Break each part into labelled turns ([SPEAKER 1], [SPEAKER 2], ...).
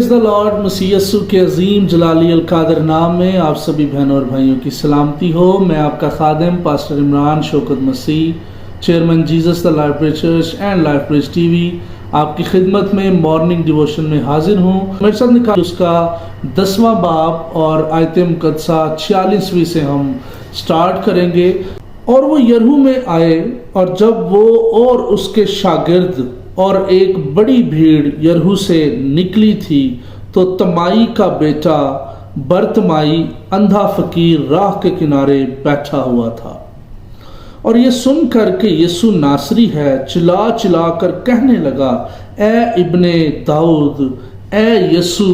[SPEAKER 1] Praise the Lord. मसीह यस्सु के अजीम जलाली अल कादर नाम में आप सभी बहनों और भाइयों की सलामती हो। मैं आपका खादिम pastor Imran Shaukat Masih, chairman Jesus the life bridge church and life bridge TV, आपकी खिदमत में मॉर्निंग डिवोशन में हाजिर हूँ। मेरे साथ निकाल उसका 10वां बाब और आयत मुकद्दसा 46वीं से हम स्टार्ट करेंगे। और वो यरहू में आए, और जब वो और उसके शागिर्द और एक बड़ी भीड़ यरहू से निकली थी, तो तमाई का बेटा बरतमाई अंधा फकीर राह के किनारे बैठा हुआ था। और ये सुनकर के यीशु नासरी है, चिल्ला चिल्ला कर कहने लगा, ए इब्ने दाऊद, ए यीशु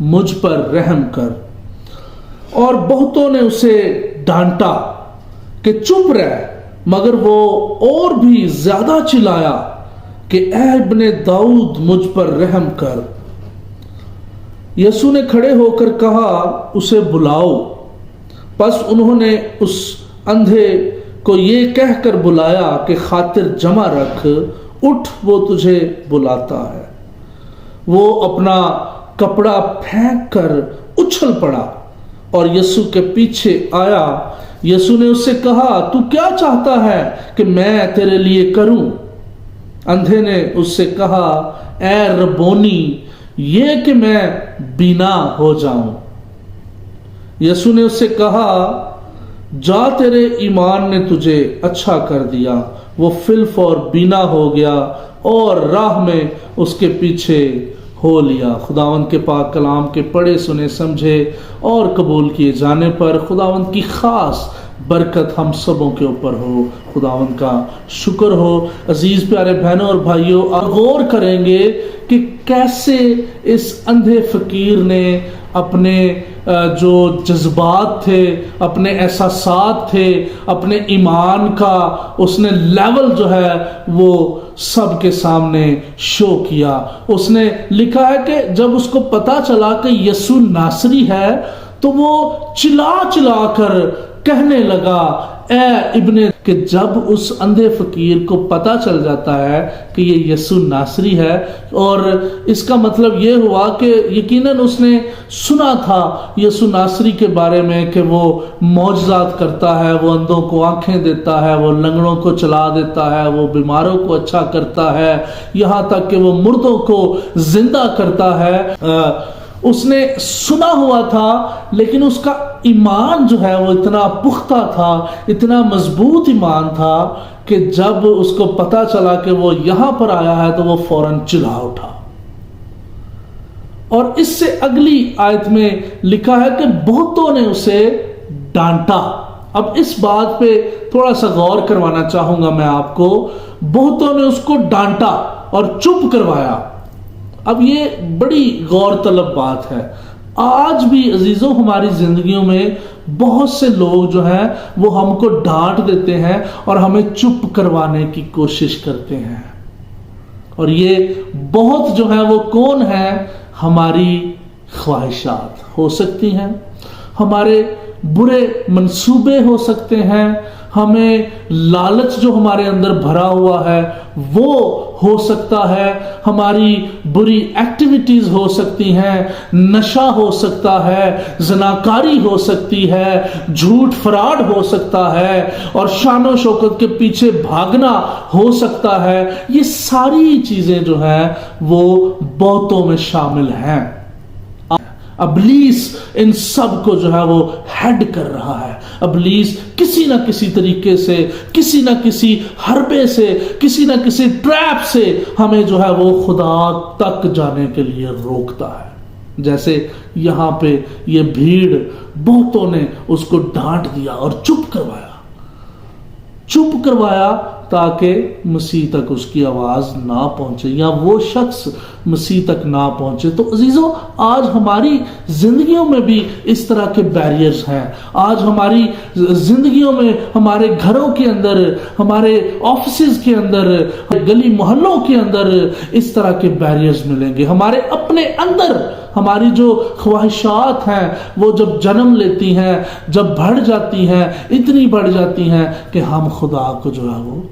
[SPEAKER 1] मुझ पर रहम कर। और बहुतों ने उसे डांटा कि चुप रह, मगर वो और भी ज्यादा चिल्लाया कि ए इब्ने दाऊद मुझ पर रहम कर। यीशु ने खड़े होकर कहा, उसे बुलाओ। बस उन्होंने उस अंधे को ये कहकर बुलाया कि खातिर जमा रख, उठ, वो तुझे बुलाता है। वो अपना कपड़ा फेंक कर उछल पड़ा और यीशु के पीछे आया। यीशु ने उससे कहा, तू क्या चाहता है कि मैं तेरे लिए करूं? अंधे ने उससे कहा, ए रब्बोनी, ये कि मैं बीना हो जाऊं। यीशु ने उससे कहा, जा, तेरे ईमान ने तुझे अच्छा कर दिया। वो फिल्फ और बीना हो गया और राह में उसके पीछे हो लिया। खुदावंद के पाक कलाम के पढ़े सुने समझे और कबूल किए जाने पर खुदावंद की खास बरकत हम सबों के ऊपर हो। खुदावंद का शुक्र हो। अजीज प्यारे बहनों और भाइयों, गौर करेंगे कि कैसे इस अंधे फकीर ने अपने जो जज्बात थे, अपने एहसासात थे, अपने ईमान का उसने लेवल जो है वो सबके सामने शो किया। उसने लिखा है कि जब उसको पता चला कि यीशु नासरी है, तो वो चिल्ला चिल्ला कर कहने लगा, ए इब्ने, कि जब उस अंधे फकीर को पता चल जाता है कि ये यीशु नासरी है, और इसका मतलब ये हुआ कि यकीनन उसने सुना था यीशु नासरी के बारे में कि वो मौजज़ात करता है, वो अंधों को आंखें देता है, वो लंगड़ों को चला देता है, वो बीमारों को अच्छा करता है, यहाँ तक कि वो मुर्दों को जिंदा करता है। उसने सुना हुआ था, लेकिन उसका ईमान जो है वो इतना पुख्ता था, इतना मजबूत ईमान था कि जब उसको पता चला कि वो यहां पर आया है तो वो फौरन चिल्ला उठा। और इससे अगली आयत में लिखा है कि बहुतों ने उसे डांटा। अब इस बात पे थोड़ा सा गौर करवाना चाहूंगा मैं आपको। बहुतों ने उसको डांटा और चुप करवाया। अब ये बड़ी गौर तलब बात है। आज भी अजीजों हमारी जिंदगियों में बहुत से लोग जो हैं वो हमको डांट देते हैं और हमें चुप करवाने की कोशिश करते हैं। और ये बहुत जो है वो कौन है? हमारी ख्वाहिशात हो सकती हैं, हमारे बुरे मंसूबे हो सकते हैं, हमें लालच जो हमारे अंदर भरा हुआ है वो हो सकता है, हमारी बुरी एक्टिविटीज हो सकती हैं, नशा हो सकता है, जनाकारी हो सकती है, झूठ फराड हो सकता है, और शानो शौकत के पीछे भागना हो सकता है। ये सारी चीजें जो हैं वो बहुतों में शामिल हैं। अबलीस इन सब को जो है वो हेड कर रहा है। अबलीस किसी ना किसी तरीके से, किसी ना किसी हरबे से, किसी ना किसी ट्रैप से हमें जो है वो खुदा तक जाने के लिए रोकता है। जैसे यहां पे ये भीड़, बहुतों ने उसको डांट दिया और चुप करवाया ताकि मसीह तक उसकी आवाज ना पहुंचे या वो शख्स मसीह तक ना पहुंचे। तो अजीजों, आज हमारी जिंदगियों में भी इस तरह के बैरियर्स हैं। आज हमारी जिंदगियों में, हमारे घरों के अंदर, हमारे ऑफिसेज के अंदर, गली मोहल्लों के अंदर इस तरह के बैरियर्स मिलेंगे। हमारे अपने अंदर हमारी जो ख्वाहिशात हैं वो जब जन्म लेती हैं, जब बढ़ जाती हैं, इतनी बढ़ जाती हैं कि हम खुदा को जो है वो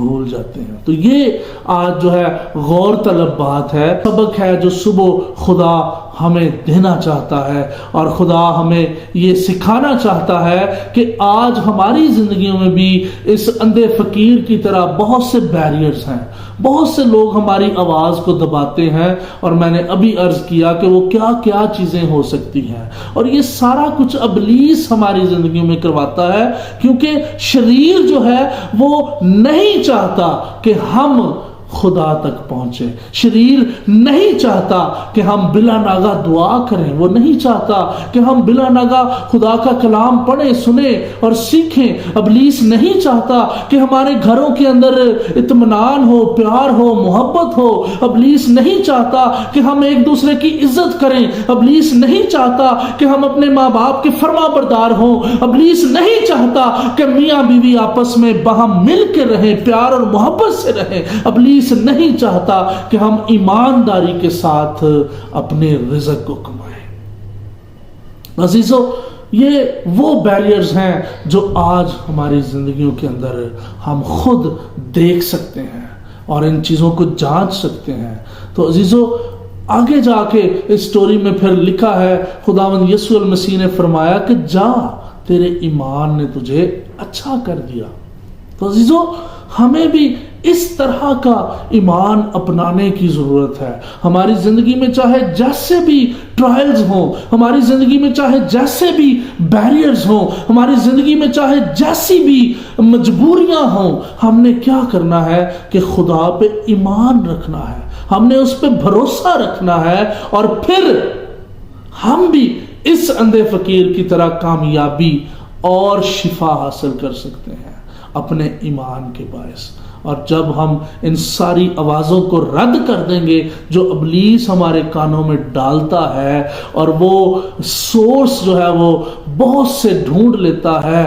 [SPEAKER 1] بھول جاتے ہیں۔ تو یہ آج جو ہے غور طلب بات ہے، سبق ہے جو صبح خدا ہمیں دینا چاہتا ہے، اور خدا ہمیں یہ سکھانا چاہتا ہے کہ آج ہماری زندگیوں میں بھی اس اندھے فقیر کی طرح بہت سے بیریئرز ہیں، بہت سے لوگ ہماری آواز کو دباتے ہیں، اور میں نے ابھی عرض کیا کہ وہ کیا کیا چیزیں ہو سکتی ہیں، اور یہ سارا کچھ ابلیس ہماری زندگیوں میں کرواتا ہے، کیونکہ شریر جو ہے وہ نہیں چاہتا کہ ہم خدا تک پہنچے، شریر نہیں چاہتا کہ ہم بلا ناگا دعا کریں، وہ نہیں چاہتا کہ ہم بلا ناگا خدا کا کلام پڑھیں، سنیں اور سیکھیں، ابلیس نہیں چاہتا کہ ہمارے گھروں کے اندر اطمینان ہو، پیار ہو، محبت ہو، ابلیس نہیں چاہتا کہ ہم ایک دوسرے کی عزت کریں، ابلیس نہیں چاہتا کہ ہم اپنے ماں باپ کے فرما بردار ہوں، ابلیس نہیں چاہتا کہ میاں بیوی آپس میں باہم مل کے رہیں، پیار اور محبت سے رہیں، ابلیس نہیں چاہتا کہ ہم ایمانداری کے ساتھ اپنے رزق کو کمائیں۔ عزیزو، یہ وہ بیریئرز ہیں جو آج ہماری زندگیوں کے اندر ہم خود دیکھ سکتے ہیں اور ان چیزوں کو جانچ سکتے ہیں۔ تو عزیزو، آگے جا کے اس سٹوری میں پھر لکھا ہے، خداوند یسوع المسیح نے فرمایا کہ جا، تیرے ایمان نے تجھے اچھا کر دیا۔ تو عزیزو، ہمیں بھی اس طرح کا ایمان اپنانے کی ضرورت ہے۔ ہماری زندگی میں چاہے جیسے بھی ٹرائلز ہوں، ہماری زندگی میں چاہے جیسے بھی بیریئرز ہوں، ہماری زندگی میں چاہے جیسی بھی مجبوریاں ہوں، ہم نے کیا کرنا ہے کہ خدا پہ ایمان رکھنا ہے، ہم نے اس پہ بھروسہ رکھنا ہے، اور پھر ہم بھی اس اندھے فقیر کی طرح کامیابی اور شفا حاصل کر سکتے ہیں اپنے ایمان کے باعث۔ اور جب ہم ان ساری آوازوں کو رد کر دیں گے جو ابلیس ہمارے کانوں میں ڈالتا ہے، اور وہ سورس جو ہے وہ بہت سے ڈھونڈ لیتا ہے،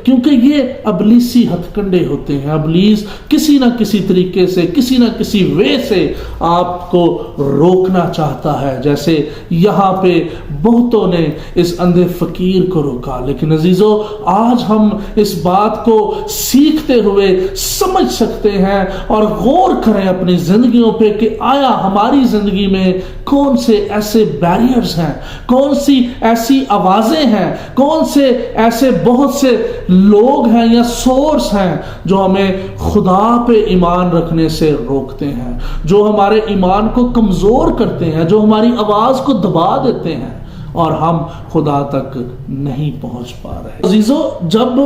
[SPEAKER 1] کیونکہ یہ ابلیسی ہتھ کنڈے ہوتے ہیں، ابلیس کسی نہ کسی طریقے سے، کسی نہ کسی وے سے آپ کو روکنا چاہتا ہے، جیسے یہاں پہ بہتوں نے اس اندھے فقیر کو روکا۔ لیکن عزیزو، آج ہم اس بات کو سیکھتے ہوئے سمجھ سکتے ہیں اور غور کریں اپنی زندگیوں پہ کہ آیا ہماری زندگی میں کون سے ایسے بیریئرز ہیں، کون سی ایسی آوازیں ہیں، کون سے ایسے بہت سے لوگ ہیں یا سورس ہیں جو ہمیں خدا پہ ایمان رکھنے سے روکتے ہیں، جو ہمارے ایمان کو کمزور کرتے ہیں، جو ہماری آواز کو دبا دیتے ہیں اور ہم خدا تک نہیں پہنچ پا رہے۔ عزیزو، جب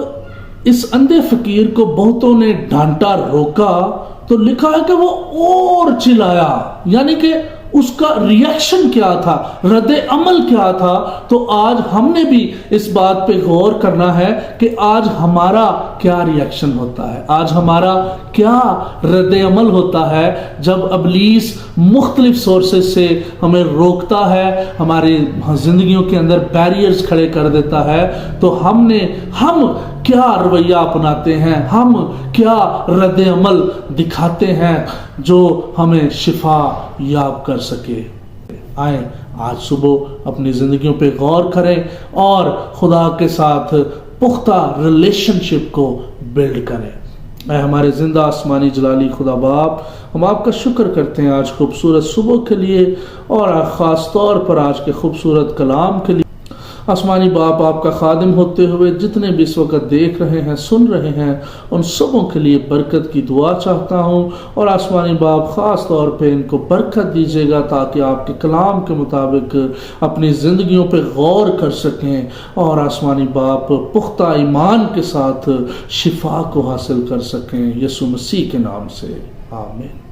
[SPEAKER 1] اس اندھے فقیر کو بہتوں نے ڈانٹا، روکا، تو لکھا ہے کہ وہ اور چلایا، یعنی کہ اس کا ریئیکشن کیا تھا، رد عمل کیا تھا۔ تو آج ہم نے بھی اس بات پہ غور کرنا ہے کہ آج ہمارا کیا ریئیکشن ہوتا ہے، آج ہمارا کیا رد عمل ہوتا ہے جب ابلیس مختلف سورسز سے ہمیں روکتا ہے، ہماری زندگیوں کے اندر بیریئرز کھڑے کر دیتا ہے۔ تو ہم کیا رویہ اپناتے ہیں، ہم کیا رد عمل دکھاتے ہیں جو ہمیں شفا یاب کر سکے۔ آئیں آج صبح اپنی زندگیوں پہ غور کریں اور خدا کے ساتھ پختہ ریلیشن شپ کو بلڈ کریں۔ اے ہمارے زندہ آسمانی جلالی خدا باپ، ہم آپ کا شکر کرتے ہیں آج خوبصورت صبح کے لیے، اور خاص طور پر آج کے خوبصورت کلام کے لیے۔ آسمانی باپ، آپ کا خادم ہوتے ہوئے جتنے بھی اس وقت دیکھ رہے ہیں، سن رہے ہیں، ان سبوں کے لیے برکت کی دعا چاہتا ہوں، اور آسمانی باپ خاص طور پہ ان کو برکت دیجیے گا تاکہ آپ کے کلام کے مطابق اپنی زندگیوں پہ غور کر سکیں، اور آسمانی باپ پختہ ایمان کے ساتھ شفا کو حاصل کر سکیں، یسوع مسیح کے نام سے، آمین۔